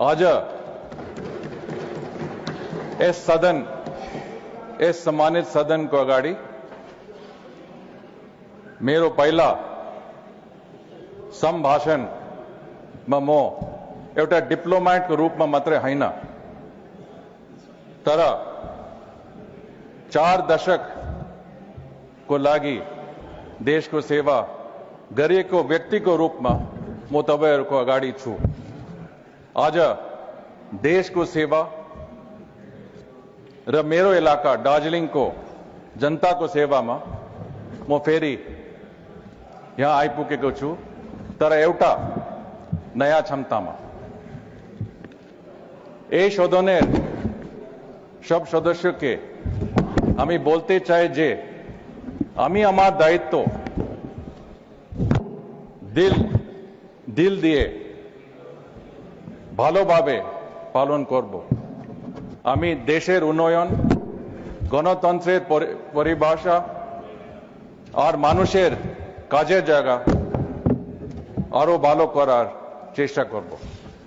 आज इस सम्मानित सदन को अगाड़ी मेरो पहला संभाषण में मो एवटा डिप्लोमेट के रूप में मात्र हैन तर 4 दशक को लागी देश को सेवा गरेको व्यक्ति को रूप में मो तपाईहरुको अगाडि छु। आज देश को सेवा र मेरो इलाका दार्जिलिङ को जनता को सेवा में मो फेरि यहाँ आइपुगेको छु तर एउटा नयाँ क्षमता में। এই সদনের সব সদস্যকে আমি বলতে চাই যে আমি আমার দায়িত্ব দিল দিয়ে ভালোভাবে পালন করব। আমি দেশের উন্নয়ন, গণতন্ত্রের পরিভাষা আর মানুষের কাজের জায়গা আরো ভালো করার চেষ্টা করব।